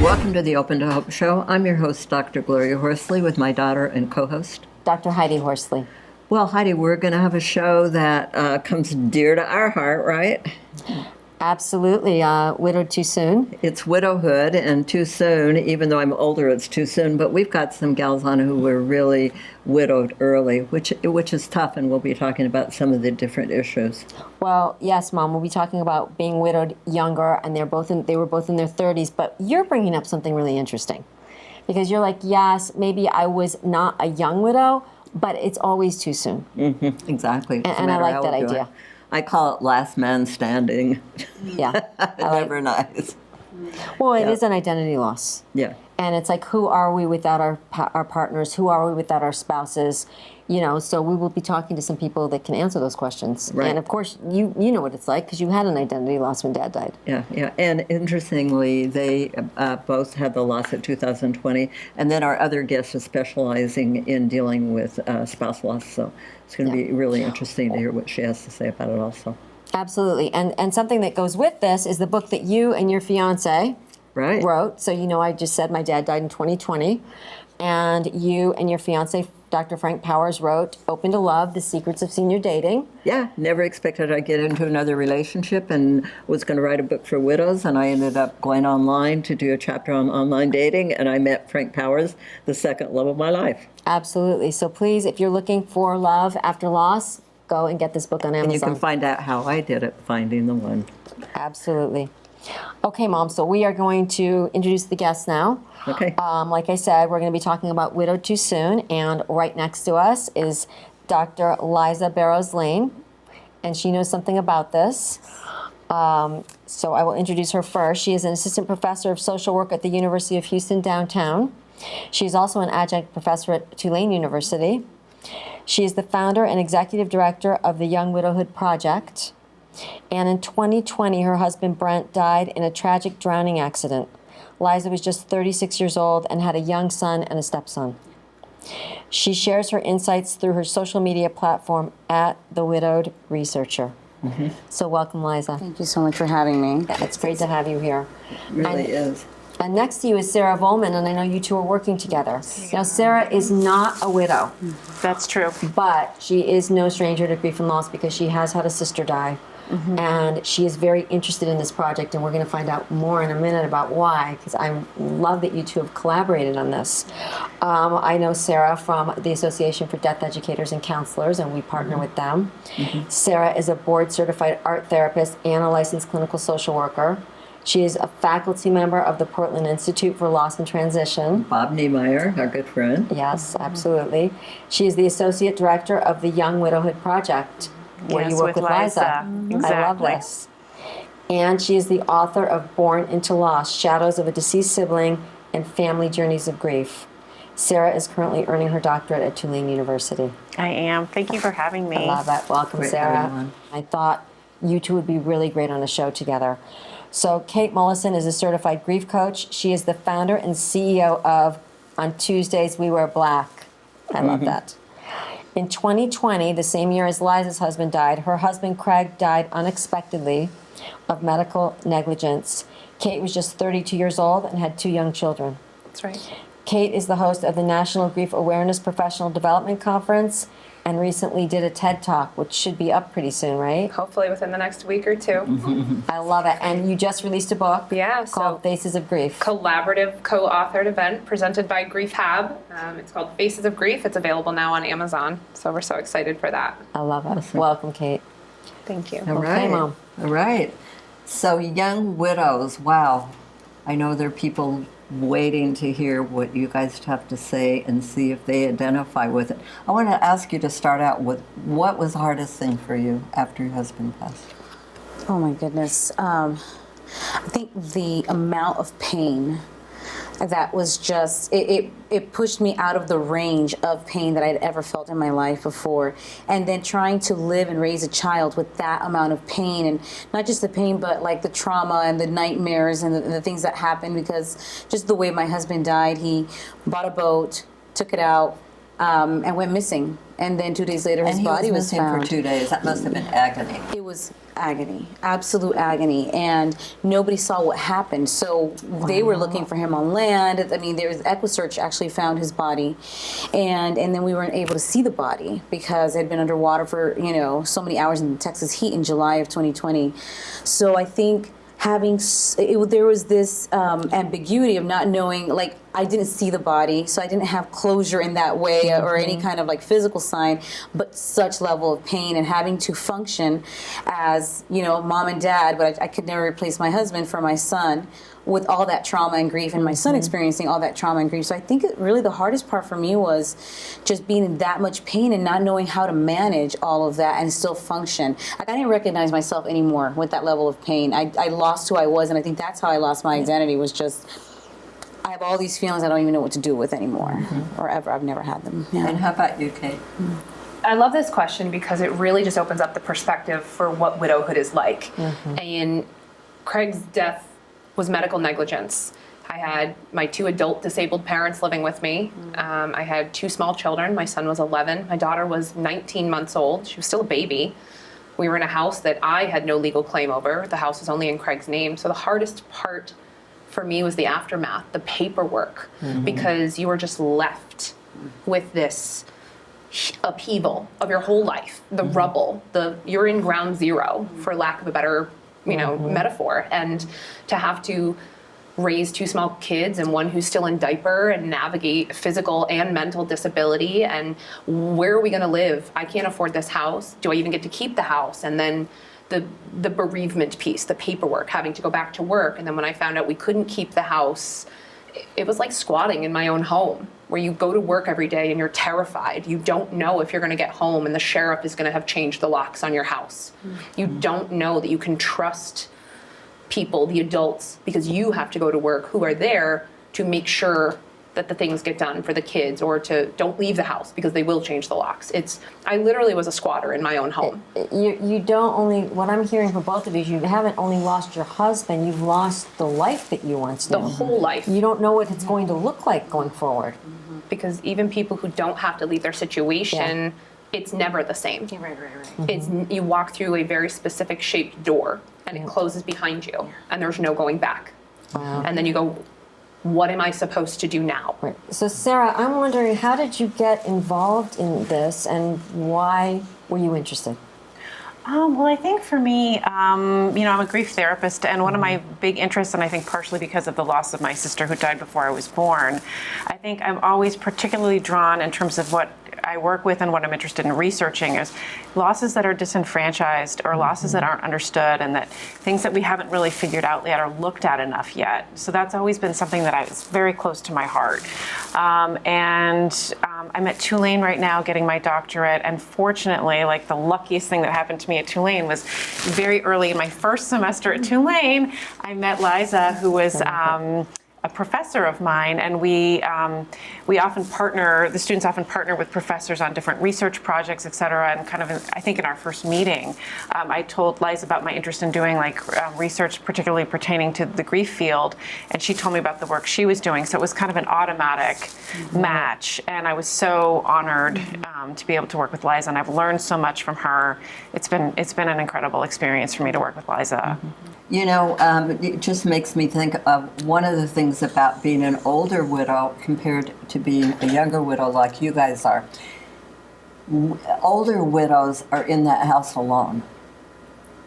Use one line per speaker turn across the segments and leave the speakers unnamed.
Welcome to the Open to Hope Show. I'm your host, Dr. Gloria Horsley, with my daughter and co-host,
Dr. Heidi Horsley.
Well, Heidi, we're going to have a show that comes dear to our heart, right?
Absolutely. Widowed Too Soon.
It's widowhood and too soon. Even though I'm older, it's too soon. But we've got some gals on who were really widowed early, which is tough, and we'll be talking about some of the different issues.
Well, yes, Mom. We'll be talking about being widowed younger, and they were both in their 30s. But you're bringing up something really interesting, because you're like, yes, maybe I was not a young widow, but it's always too soon.
Mm-hmm. Exactly.
And I like that idea.
I call it last man standing.
Yeah.
Never nice.
Well, it is an identity loss.
Yeah.
And it's like, who are we without our partners? Who are we without our spouses? So we will be talking to some people that can answer those questions.
Right.
And of course, you know what it's like, because you had an identity loss when Dad died.
Yeah. And interestingly, they both had the loss of 2020. And then our other guest is specializing in dealing with spouse loss. So it's going to be really interesting to hear what she has to say about it also.
Absolutely. And something that goes with this is the book that you and your fiance wrote. So, I just said my dad died in 2020. And you and your fiance, Dr. Frank Powers, wrote Open to Love, The Secrets of Senior Dating.
Yeah, never expected I'd get into another relationship and was going to write a book for widows. And I ended up going online to do a chapter on online dating. And I met Frank Powers, the second love of my life.
Absolutely. So please, if you're looking for love after loss, go and get this book on Amazon.
And you can find out how I did it, finding the one.
Absolutely. Okay, Mom, so we are going to introduce the guests now.
Okay.
Like I said, we're going to be talking about Widowed Too Soon, and right next to us is Dr. Liza Barrows Lane, and she knows something about this. So I will introduce her first. She is an assistant professor of social work at the University of Houston downtown. She's also an adjunct professor at Tulane University. She is the founder and executive director of the Young Widowhood Project. And in 2020, her husband Brent died in a tragic drowning accident. Liza was just 36 years old and had a young son and a stepson. She shares her insights through her social media platform at The Widowed Researcher. Mm-hmm. So welcome, Liza.
Thank you so much for having me.
Yeah, it's great to have you here.
It really is.
And next to you is Sarah Volman, and I know you two are working together. Now, Sarah is not a widow.
That's true.
But she is no stranger to grief and loss, because she has had a sister die. Mm-hmm. And she is very interested in this project, and we're going to find out more in a minute about why, because I love that you two have collaborated on this. I know Sarah from the Association for Death Educators and Counselors, and we partner with them. Mm-hmm. Sarah is a board-certified art therapist and a licensed clinical social worker. She is a faculty member of the Portland Institute for Loss and Transition.
Bob Niemeyer, our good friend.
Yes, absolutely. She is the associate director of the Young Widowhood Project, where you work with Liza.
Exactly.
I love this. And she is the author of Born into Loss, Shadows of a Deceased Sibling and Family Journeys of Grief. Sarah is currently earning her doctorate at Tulane University.
I am. Thank you for having me.
I love it. Welcome,
Great,
Sarah.
everyone.
I thought you two would be really great on a show together. So Kate Mullison is a certified grief coach. She is the founder and CEO of On Tuesdays We Wear Black. I love that. In 2020, the same year as Liza's husband died, her husband Craig died unexpectedly of medical negligence. Kate was just 32 years old and had 2 young children.
That's right.
Kate is the host of the National Grief Awareness Professional Development Conference and recently did a TED Talk, which should be up pretty soon, right?
Hopefully within the next week or two.
I love it. And you just released a book called
so
Faces of Grief.
collaborative co-authored event presented by Grief Hab. It's called Faces of Grief. It's available now on Amazon. So we're so excited for that.
I love it. Welcome, Kate.
Thank you.
All right.
Mom.
All right. So, young widows, wow. I know there are people waiting to hear what you guys have to say and see if they identify with it. I want to ask you to start out with, what was the hardest thing for you after your husband passed?
Oh my goodness. I think the amount of pain that was just, it pushed me out of the range of pain that I'd ever felt in my life before. And then trying to live and raise a child with that amount of pain, and not just the pain, but like the trauma and the nightmares and the things that happened, because just the way my husband died, he bought a boat, took it out, and went missing. And then 2 days later, his
And he
body was
missing
found.
for 2 days. That must have been agony.
It was agony, absolute agony, and nobody saw what happened. So they were looking for him on land. I mean, there's EquiSearch actually found his body, and then we weren't able to see the body because it had been underwater for so many hours in Texas heat in July of 2020. So I think there was this ambiguity of not knowing, like, I didn't see the body, so I didn't have closure in that way or any kind of like physical sign, but such level of pain and having to function as, mom and dad, but I could never replace my husband for my son with all that trauma and grief, and my son experiencing all that trauma and grief. So I think really the hardest part for me was just being in that much pain and not knowing how to manage all of that and still function. Like, I didn't recognize myself anymore with that level of pain. I lost who I was, and I think that's how I lost my identity, was just, I have all these feelings I don't even know what to do with anymore, or ever. I've never had them. Yeah.
And how about you, Kate?
I love this question because it really just opens up the perspective for what widowhood is like. And Craig's death was medical negligence. I had my 2 adult disabled parents living with me. I had 2 small children. My son was 11. My daughter was 19 months old. She was still a baby. We were in a house that I had no legal claim over. The house was only in Craig's name. So the hardest part for me was the aftermath, the paperwork, because you were just left with this upheaval of your whole life, the rubble, you're in ground zero, for lack of a better metaphor, and to have to raise 2 small kids and one who's still in diaper and navigate physical and mental disability, and where are we going to live? I can't afford this house. Do I even get to keep the house? And then the bereavement piece, the paperwork, having to go back to work. And then when I found out we couldn't keep the house, it was like squatting in my own home, where you go to work every day and you're terrified. You don't know if you're going to get home and the sheriff is going to have changed the locks on your house. You don't know that you can trust people, the adults, because you have to go to work, who are there to make sure that the things get done for the kids, or to don't leave the house because they will change the locks. I literally was a squatter in my own home.
You don't only, what I'm hearing from both of you haven't only lost your husband, you've lost the life that you once knew.
The whole life.
You don't know what it's going to look like going forward.
Because even people who don't have to leave their situation, it's never the same.
Right.
It's, you walk through a very specific shaped door and it closes behind you and there's no going back. And then you go, what am I supposed to do now?
Right. So Sarah, I'm wondering, how did you get involved in this, and why were you interested?
Well, I think for me, I'm a grief therapist, and one of my big interests, and I think partially because of the loss of my sister who died before I was born, I think I'm always particularly drawn in terms of what I work with and what I'm interested in researching is losses that are disenfranchised or losses that aren't understood, and that things that we haven't really figured out yet or looked at enough yet. So that's always been something that is very close to my heart. I'm at Tulane right now getting my doctorate, and fortunately, like, the luckiest thing that happened to me at Tulane was very early in my first semester at Tulane, I met Liza, who was a professor of mine, and we often partner, the students often partner with professors on different research projects, et cetera, and kind of, I think in our first meeting, I told Liza about my interest in doing research particularly pertaining to the grief field, and she told me about the work she was doing, so it was kind of an automatic match, and I was so honored to be able to work with Liza, and I've learned so much from her. It's been an incredible experience for me to work with Liza.
It just makes me think of one of the things about being an older widow compared to being a younger widow like you guys are. Older widows are in that house alone.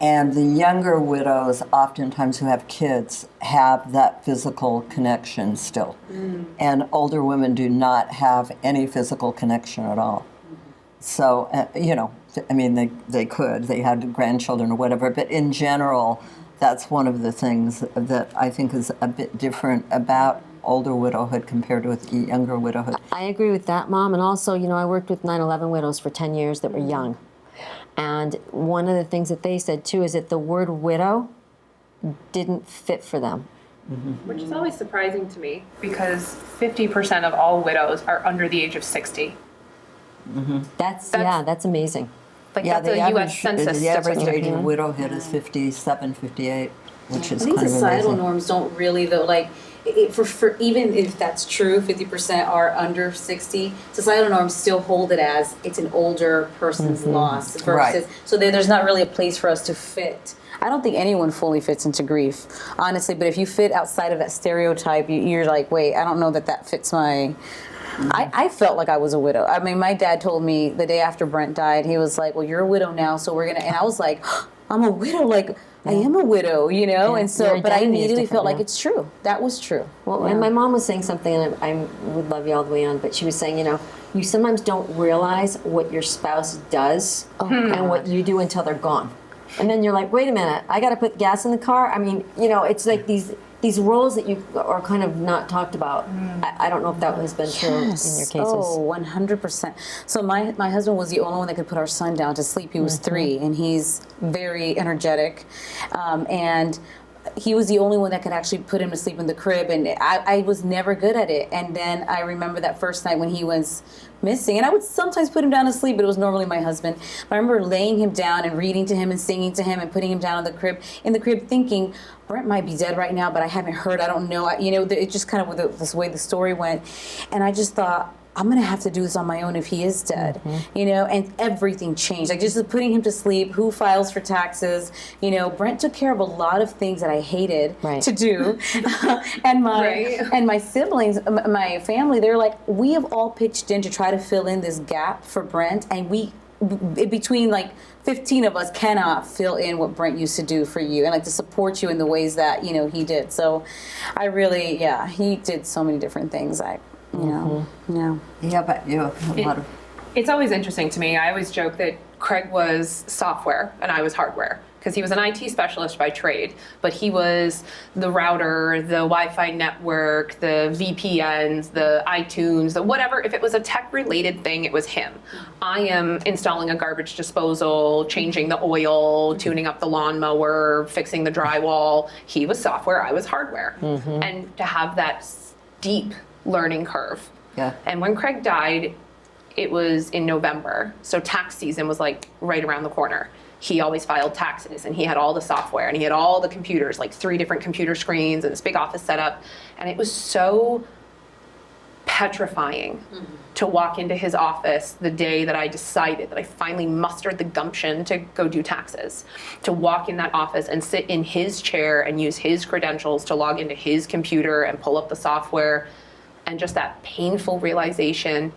And the younger widows, oftentimes who have kids, have that physical connection still. And older women do not have any physical connection at all. So, they could. They had grandchildren or whatever. But in general, that's one of the things that I think is a bit different about older widowhood compared with younger widowhood.
I agree with that, Mom. And also, I worked with 9/11 widows for 10 years that were young. And one of the things that they said, too, is that the word widow didn't fit for them.
Which is always surprising to me, because 50% of all widows are under the age of 60.
That's amazing.
Like, that's a U.S. Census
The average age
statistic.
of widowhood is 57, 58. which is
I think
kind of
societal
amazing.
norms don't really though like for even if that's true, 50% are under 60. Societal norms still hold it as it's an older person's loss versus
Right.
so there's not really a place for us to fit. I don't think anyone fully fits into grief, honestly. But if you fit outside of that stereotype, you're like, wait, I don't know that fits my. I felt like I was a widow. I mean, my dad told me the day after Brent died, he was like, well, you're a widow now, so we're gonna. And I was like, I'm a widow, like. I am a widow, you know, and so,
Your
but I
identity is
immediately
different
felt like
now.
it's true. That was true.
Well, and my mom was saying something, and I would love you all the way on, but she was saying, you know, you sometimes don't realize what your spouse does and what you do until they're gone. And then you're like, wait a minute, I got to put gas in the car? I mean, you know, it's like these roles that you are kind of not talked about. I don't know if that has been true in your cases.
Oh, 100%. So my husband was the only one that could put our son down to sleep. He was 3, and he's very energetic. And he was the only one that could actually put him to sleep in the crib, and I was never good at it. And then I remember that first night when he was missing, and I would sometimes put him down to sleep, but it was normally my husband. But I remember laying him down and reading to him and singing to him and putting him down in the crib thinking, Brent might be dead right now, but I haven't heard, I don't know. It just kind of this way the story went. And I just thought, I'm going to have to do this on my own if he is dead, and everything changed. Like just putting him to sleep, who files for taxes, Brent took care of a lot of things that I hated to do. And my siblings, my family, they're like, we have all pitched in to try to fill in this gap for Brent, and between like 15 of us cannot fill in what Brent used to do for you and like to support you in the ways that, he did. So I really, he did so many different things.
Yeah, but you have a lot of.
It's always interesting to me. I always joke that Craig was software and I was hardware because he was an IT specialist by trade, but he was the router, the Wi-Fi network, the VPNs, the iTunes, the whatever. If it was a tech-related thing, it was him. I am installing a garbage disposal, changing the oil, tuning up the lawnmower, fixing the drywall. He was software, I was hardware. And to have that steep learning curve.
Yeah.
And when Craig died, it was in November. So tax season was like right around the corner. He always filed taxes and he had all the software and he had all the computers, like 3 different computer screens and this big office setup. And it was so petrifying to walk into his office the day that I decided that I finally mustered the gumption to go do taxes, to walk in that office and sit in his chair and use his credentials to log into his computer and pull up the software. And just that painful realization,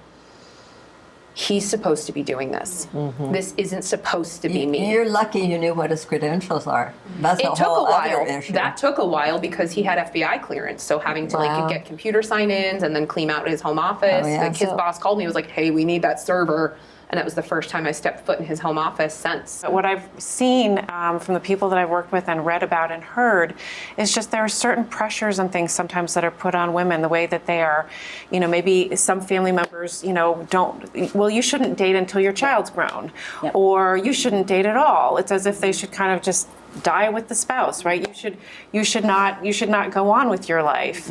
he's supposed to be doing this. This isn't supposed to be me.
You're lucky you knew what his credentials are. That's
It
a
took
whole
a
other
while.
issue.
That took a while because he had FBI clearance. So having to
Wow.
get computer sign-ins and then clean out his home office.
Oh, yeah.
Like his
So-
boss called me, was like, hey, we need that server. And that was the first time I stepped foot in his home office since.
What I've seen from the people that I've worked with and read about and heard is just there are certain pressures and things sometimes that are put on women, the way that they are, maybe some family members, don't, well, you shouldn't date until your child's grown, or you shouldn't date at all. It's as if they should kind of just die with the spouse, right? You should not go on with your life,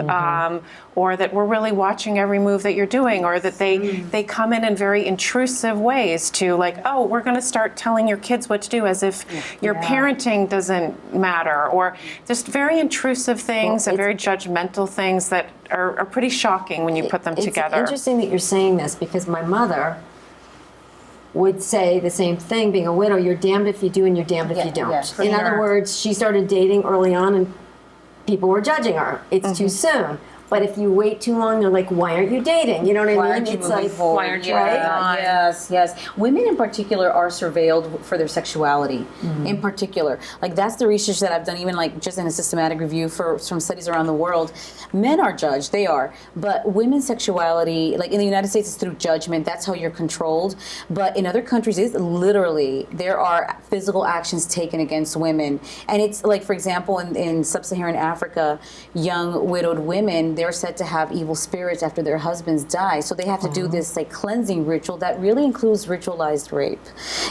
or that we're really watching every move that you're doing, or that they come in very intrusive ways to like, oh, we're going to start telling your kids what to do, as if your parenting doesn't matter, or just very intrusive things and very judgmental things that are pretty shocking when you put them together.
It's interesting that you're saying this because my mother would say the same thing, being a widow, you're damned if you do and you're damned if you don't.
for
In other
sure.
words, she started dating early on and people were judging her. It's too soon. But if you wait too long, they're like, why aren't you dating? You know what I mean?
Why aren't you
It's
moving
like,
forward?
why aren't you
right?
moving on?
Yes. Women in particular are surveilled for their sexuality. In particular, like that's the research that I've done, even like just in a systematic review from studies around the world. Men are judged, they are, but women's sexuality, like in the United States, it's through judgment. That's how you're controlled. But in other countries, it's literally there are physical actions taken against women, and it's like, for example, in sub-Saharan Africa, young widowed women, they're said to have evil spirits after their husbands die. So they have to do this like cleansing ritual that really includes ritualized rape,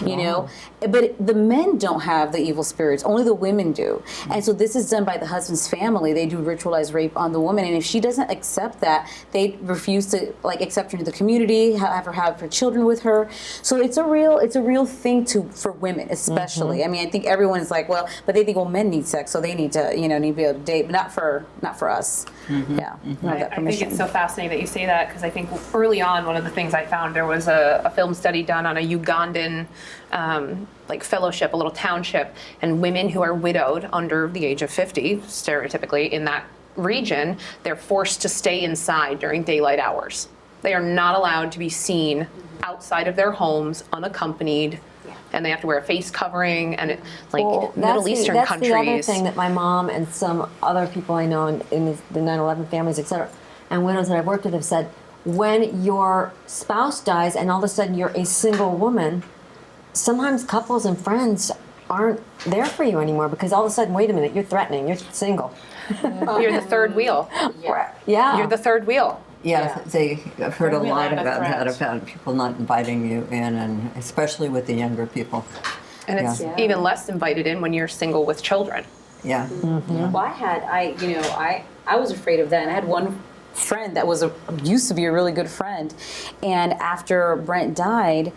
you know. But the men don't have the evil spirits, only the women do. And so this is done by the husband's family. They do ritualized rape on the woman, and if she doesn't accept that, they refuse to like accept her into the community, have her children with her. So it's a real thing for women especially. I mean, I think everyone is like, well, but they think, well, men need sex, so they need to, need to be able to date, but not for us. Yeah,
I think it's so fascinating that you say that, because I think early on, one of the things I found, there was a film study done on a Ugandan like fellowship, a little township, and women who are widowed under the age of 50, stereotypically in that region, they're forced to stay inside during daylight hours. They are not allowed to be seen outside of their homes unaccompanied. And they have to wear a face covering, and Middle Eastern countries.
That's the other thing that my mom and some other people I know in the 9/11 families, etc., and widows that I've worked with have said, when your spouse dies and all of a sudden you're a single woman, sometimes couples and friends aren't there for you anymore, because all of a sudden, wait a minute, you're threatening, you're single.
You're the third wheel.
Yeah.
You're the third wheel.
Yeah, I've heard a
Bring me
lot
out of
about that,
threat.
about people not inviting you in, and especially with the younger people.
And it's
Yeah.
even less invited in when you're single with children.
Yeah.
Well, I was afraid of that, and I had one friend that used to be a really good friend, and after Brent died,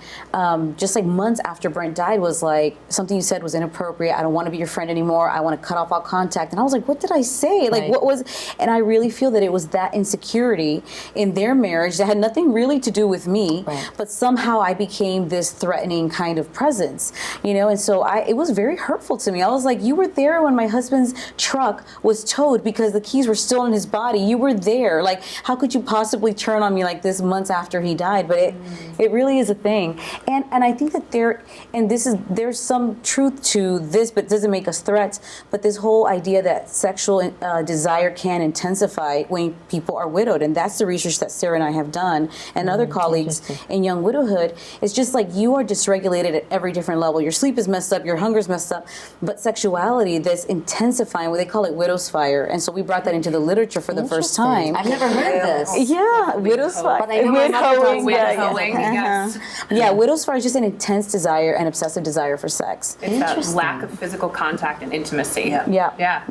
just like months after Brent died, was like, something you said was inappropriate, I don't want to be your friend anymore, I want to cut off all contact. And I was like, what did I say? Like,
Right.
what was, and I really feel that it was that insecurity in their marriage that had nothing really to do with me,
Right.
but somehow I became this threatening kind of presence, and so it was very hurtful to me. I was like, you were there when my husband's truck was towed because the keys were still in his body. You were there. Like, how could you possibly turn on me like this months after he died? But it really is a thing. And I think that there's some truth to this, but it doesn't make us threats. But this whole idea that sexual desire can intensify when people are widowed. And that's the research that Sarah and I have done, and other colleagues in Young Widowhood. It's just like you are dysregulated at every different level. Your sleep is messed up, your hunger's messed up. But sexuality, this intensifying, what they call it widow's fire. And so we brought that into the literature for the first time.
I've never heard of this.
Yeah, widow's fire.
But I know my mother does
Widowing, yes.
Yeah, widow's fire is just an intense desire and obsessive desire for sex.
It's that lack of physical contact and intimacy.
Yeah.
Yeah.
Yeah.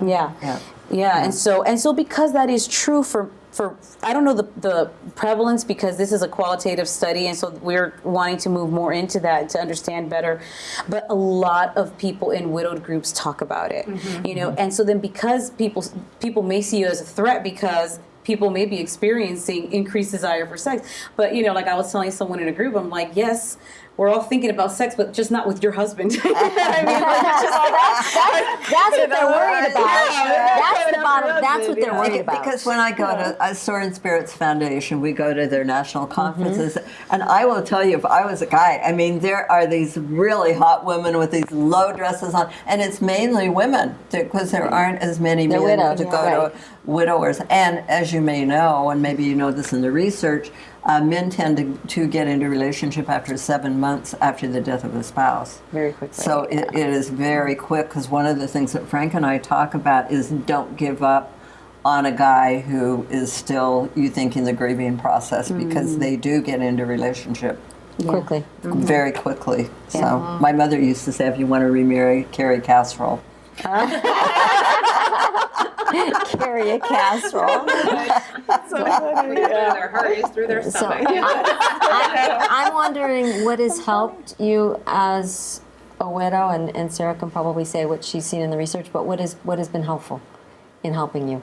Yeah. Yeah. And so because that is true for I don't know the prevalence, because this is a qualitative study, and so we're wanting to move more into that to understand better. But a lot of people in widowed groups talk about it, and so then because people may see you as a threat because people may be experiencing increased desire for sex. But, like I was telling someone in a group, I'm like, yes, we're all thinking about sex, but just not with your husband. You know what I mean?
That's what they're worried about. That's what they're worried about.
Because when I go to Soar and Spirits Foundation, we go to their national conferences, and I will tell you, if I was a guy, I mean, there are these really hot women with these low dresses on, and it's mainly women, because there aren't as many men
widowed,
to
yeah.
go
Right.
to widowers. And as you may know, and maybe you know this in the research, men tend to get into a relationship after 7 months after the death of a spouse.
Very quickly.
So it is very quick, because one of the things that Frank and I talk about is don't give up on a guy who is still, you think, in the grieving process, because they do get into relationship
Quickly.
very quickly. So my mother used to say, if you want to remarry, carry casserole.
Carry a casserole.
Their heart is through their
So
stomach.
I'm wondering what has helped you as a widow, and Sarah can probably say what she's seen in the research, but what has been helpful in helping you?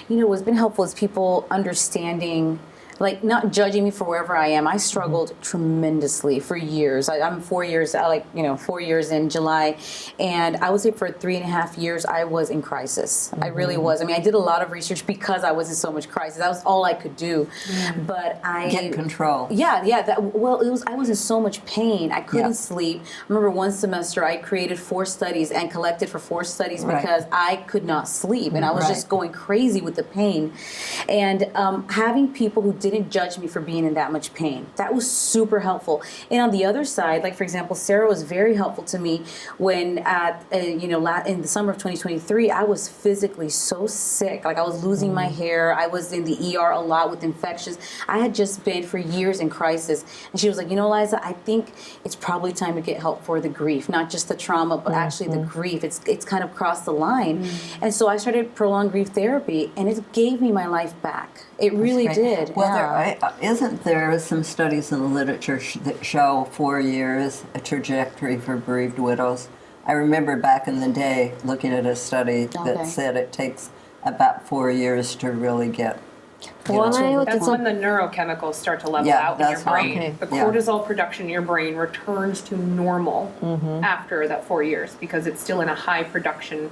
What's been helpful is people understanding, like, not judging me for wherever I am. I struggled tremendously for years. I'm 4 years, 4 years in July. And I would say for 3.5 years, I was in crisis. I really was. I mean, I did a lot of research because I was in so much crisis. That was all I could do. But I...
Get control.
Yeah. I was in so much pain. I couldn't sleep. I remember one semester I created 4 studies and collected for 4 studies because I could not sleep. And I was just going crazy with the pain. And having people who didn't judge me for being in that much pain. That was super helpful. And on the other side, like for example, Sarah was very helpful to me when at in the summer of 2023, I was physically so sick. Like I was losing my hair. I was in the ER a lot with infections. I had just been for years in crisis. And she was like, Liza, I think it's probably time to get help for the grief, not just the trauma, but actually the grief. It's kind of crossed the line. And so I started prolonged grief therapy, and it gave me my life back. It really did.
Well,
yeah.
isn't there some studies in the literature that show 4 years a trajectory for bereaved widows? I remember back in the day looking at a study
Okay.
that said it takes about 4 years to really get.
Well, and I looked at
That's
some.
when the neurochemicals start to level
Yeah,
out in your
that's right.
brain.
Okay.
The
Yeah.
cortisol production in your brain returns to normal after that 4 years because it's still in a high production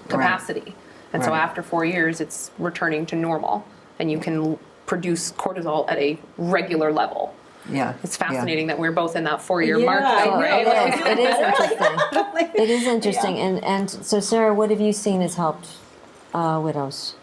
capacity. And so
Right.
after 4 years, it's returning to normal, and you can produce cortisol at a regular level.
Yeah.
It's fascinating that we're both in that 4-year
Yeah,
mark,
I
though,
know.
right?
It is interesting. It is interesting. And so, Sarah, what have you seen has helped widows?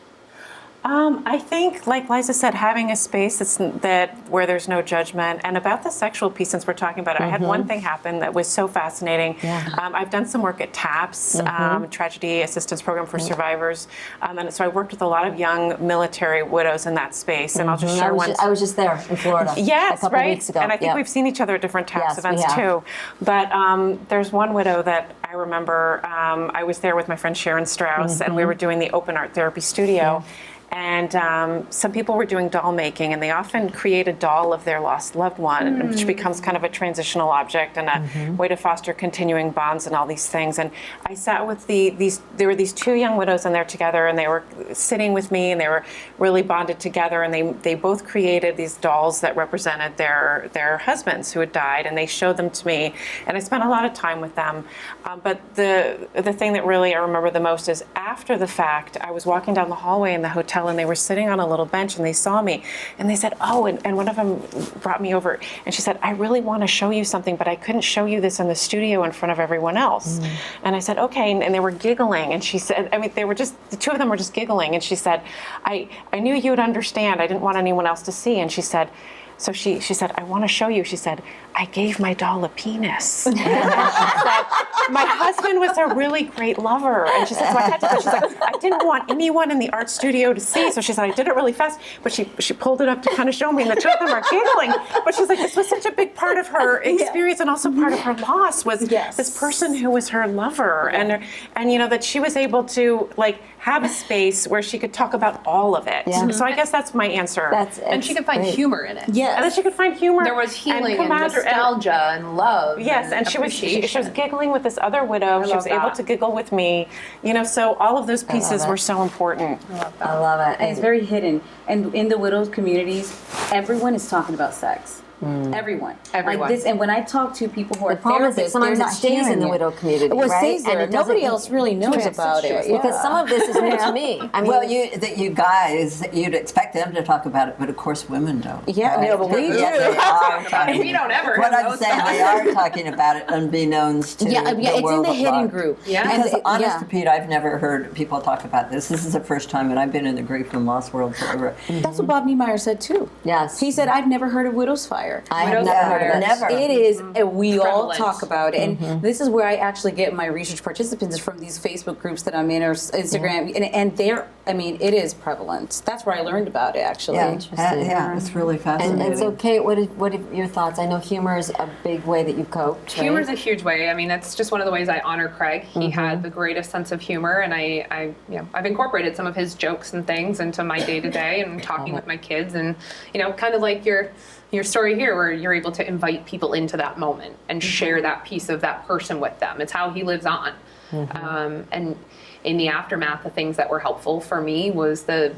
I think, like Liza said, having a space that where there's no judgment, and about the sexual piece, since we're talking about it, I had one thing happen that was so fascinating.
Yeah.
I've done some work at TAPS, Tragedy Assistance Program for Survivors, and so I worked with a lot of young military widows in that space, and I'll just share one.
I was just there in Florida
Yes,
a couple
right.
weeks ago.
And I think
Yeah.
we've seen each other at different TAPS
Yes, we
events
have.
too. But there's one widow that I remember. I was there with my friend Sharon Strauss, and we were doing the Open Art Therapy Studio. And some people were doing doll making, and they often create a doll of their lost loved one, which becomes kind of a transitional object and a way to foster continuing bonds and all these things. And I sat with there were these two young widows in there together, and they were sitting with me, and they were really bonded together, and they both created these dolls that represented their husbands who had died, and they showed them to me, and I spent a lot of time with them. But the thing that really I remember the most is after the fact, I was walking down the hallway in the hotel, and they were sitting on a little bench, and they saw me, and they said, oh, and one of them brought me over, and she said, I really want to show you something, but I couldn't show you this in the studio in front of everyone else. And I said, okay, and they were giggling, and she said, I mean, the two of them were just giggling, and she said, I knew you would understand, I didn't want anyone else to see, and she said, so she said, I want to show you. She said, I gave my doll a penis. And she said, my husband was a really great lover. And she said, so I had to, she's like, I didn't want anyone in the art studio to see. So she said, I did it really fast. But she pulled it up to kind of show me, and the two of them are giggling. But she's like, this was such a big part of her experience, and also part of her loss was this person who was her lover. And that she was able to have a space where she could talk about all of it.
Yeah.
So I guess that's my answer.
And she could find humor in it.
Yes.
And then she could find humor.
There was healing and
camaraderie-
nostalgia and love.
Yes, and she was
appreciation.
giggling with this other widow. She
love
was able
that.
to giggle with me. So all of those pieces
it.
were so important.
I love it.
And it's very hidden. And in the widows communities, everyone is talking about sex. Everyone.
Everyone.
Like this, and when I talk to people who are
The problem is that
therapists,
sometimes
they're
it
not
stays in
hearing
the
it.
widow community,
Well, it
right?
stays there.
And it doesn't
Nobody else really knows about it.
Because some of this is new to me. I mean,
Well, you guys, you'd expect them to talk about it, but of course women don't.
Yeah,
right?
no, but we
Yeah,
do.
they are talking.
We don't ever
What
have
I'm
those
saying, they are talking about it unbeknownst to
Yeah,
the
it's in
world
the
at
hidden
large.
group.
Yeah.
And
Because honest
yeah.
to Pete, I've never heard people talk about this. This is the first time, and I've been in the grief and loss world forever.
That's what Bob Niemeyer said too.
Yes.
He said, I've never heard of Widow's Fire.
I have
Widow's
never heard of
Fire.
it.
Never.
It is, and we all
Prevalent.
talk about it. And this is where I actually get my research participants from these Facebook groups that I'm in or Instagram. And they're, I mean, it is prevalent. That's where I learned about it, actually.
Yeah,
Interesting.
yeah, it's really
And,
fascinating.
so, Kate, what are your thoughts? I know humor is a big way that you've coped. Right?
Humor is a huge way. I mean, that's just one of the ways I honor Craig. He had the greatest sense of humor, and I've incorporated some of his jokes and things into my day to day and talking with my kids, and kind of like your story here, where you're able to invite people into that moment and share that piece of that person with them. It's how he lives on. And in the aftermath, the things that were helpful for me was the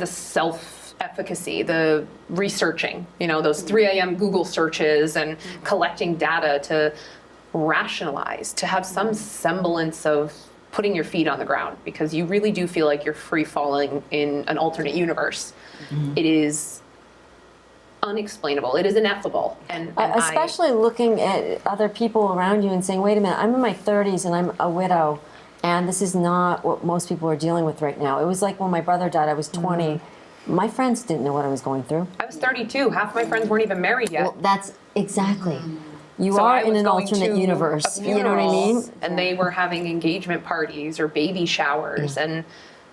self-efficacy, the researching, those 3 a.m. Google searches and collecting data to rationalize, to have some semblance of putting your feet on the ground, because you really do feel like you're free falling in an alternate universe. It is unexplainable. It is ineffable. And
Especially looking at other people around you and saying, wait a minute, I'm in my 30s and I'm a widow, and this is not what most people are dealing with right now. It was like when my brother died, I was 20, My friends didn't know what I was going through.
I was 32. Half my friends weren't even married yet.
Well, that's exactly. You
So
are
I
in
was
an
going
alternate
to
universe.
a
You know what I
funeral,
mean?
And they were having engagement parties or baby showers. And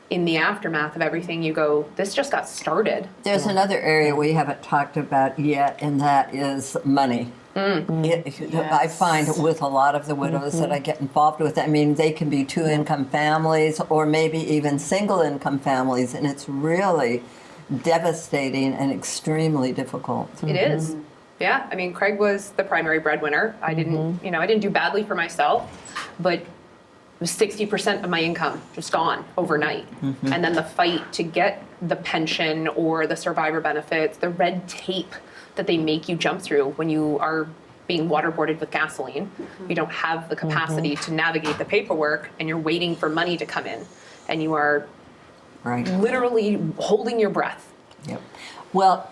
in the aftermath of everything, you go, this just got started.
There's another area we haven't talked about yet, and that is money. I find with a lot of the widows that I get involved with, I mean, they can be two-income families or maybe even single-income families, and it's really devastating and extremely difficult.
It is. Yeah. I mean, Craig was the primary breadwinner. I didn't, I didn't do badly for myself, but it was 60% of my income just gone overnight. And then the fight to get the pension or the survivor benefits, the red tape that they make you jump through when you are being waterboarded with gasoline. You don't have the capacity to navigate the paperwork, and you're waiting for money to come in, and you are
Right.
literally holding your breath.
Yep. Well,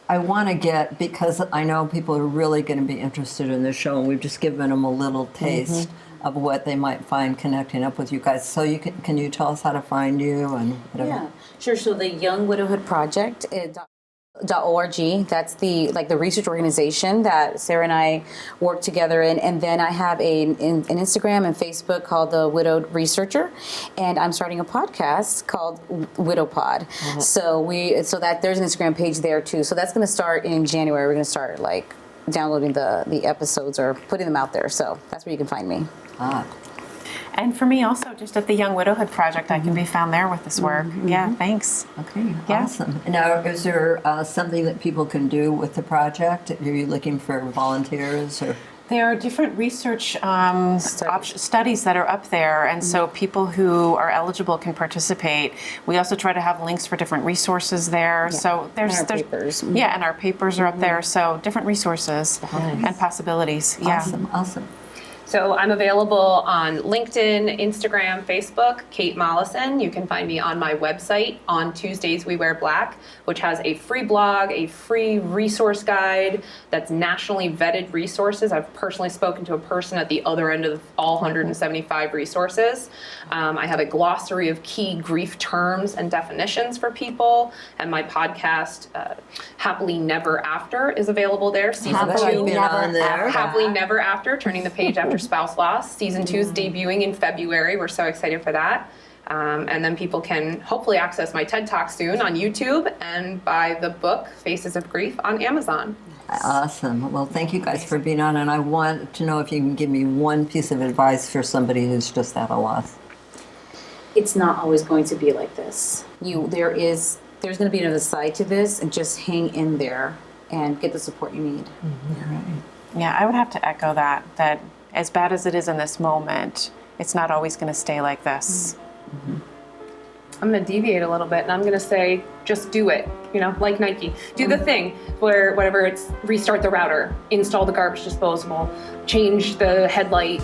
I want to get, because I know people are really going to be interested in this show, and we've just given them a little taste of what they might find connecting up with you guys. So can you tell us how to find you and whatever?
Yeah, sure. So the Young Widowhood Project .org. That's the research organization that Sarah and I work together in, and then I have an Instagram and Facebook called The Widowed Researcher, and I'm starting a podcast called Widow Pod. So that there's an Instagram page there too. So that's going to start in January. We're going to start like downloading the episodes or putting them out there. So that's where you can find me.
Ah,
And for me also, just at the Young Widowhood Project, I can be found there with this work. Yeah, thanks.
okay,
Yeah.
awesome. Now, is there something that people can do with the project? Are you looking for volunteers or?
There are different research studies that are up there, and so people who are eligible can participate. We also try to have links for different resources there. So there's
And our papers.
Yeah, and our papers are up there. So different resources and possibilities. Yeah.
Awesome, awesome.
So I'm available on LinkedIn, Instagram, Facebook, Kate Mollison. You can find me on my website, On Tuesdays We Wear Black, which has a free blog, a free resource guide that's nationally vetted resources. I've personally spoken to a person at the other end of all 175 resources. I have a glossary of key grief terms and definitions for people, and my podcast, Happily Never After, is available there. Season
Happily
2.
been on there.
Happily Never After, Turning the Page After Spouse Loss. Season 2 is debuting in February. We're so excited for that. And then people can hopefully access my TED Talk soon on YouTube and buy the book, Faces of Grief, on Amazon.
Awesome. Well, thank you guys for being on, and I want to know if you can give me one piece of advice for somebody who's just at a loss.
It's not always going to be like this. There's going to be another side to this, and just hang in there and get the support you need.
Yeah, I would have to echo that as bad as it is in this moment, it's not always going to stay like this.
I'm going to deviate a little bit, and I'm going to say, just do it. Like Nike. Do the thing where whatever it's restart the router, install the garbage disposal, change the headlight,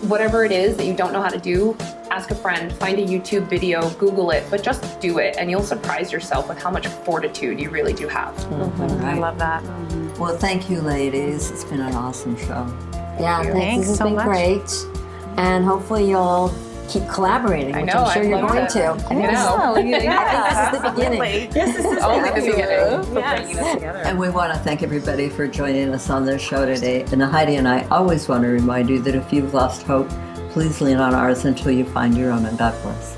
whatever it is that you don't know how to do, ask a friend, find a YouTube video, Google it, but just do it, and you'll surprise yourself with how much fortitude you really do have.
I love that.
Well, thank you, ladies. It's been an awesome show.
Yeah, thanks.
Thanks
This has
so
been
much.
great. And hopefully you'll keep collaborating, which
know,
I'm sure
I'd
you're
love
going
to.
to.
I know.
I think this is the beginning.
This is only the beginning.
And we want to thank everybody for joining us on this show today. And Heidi and I always want to remind you that if you've lost hope, please lean on ours until you find your own, and God bless.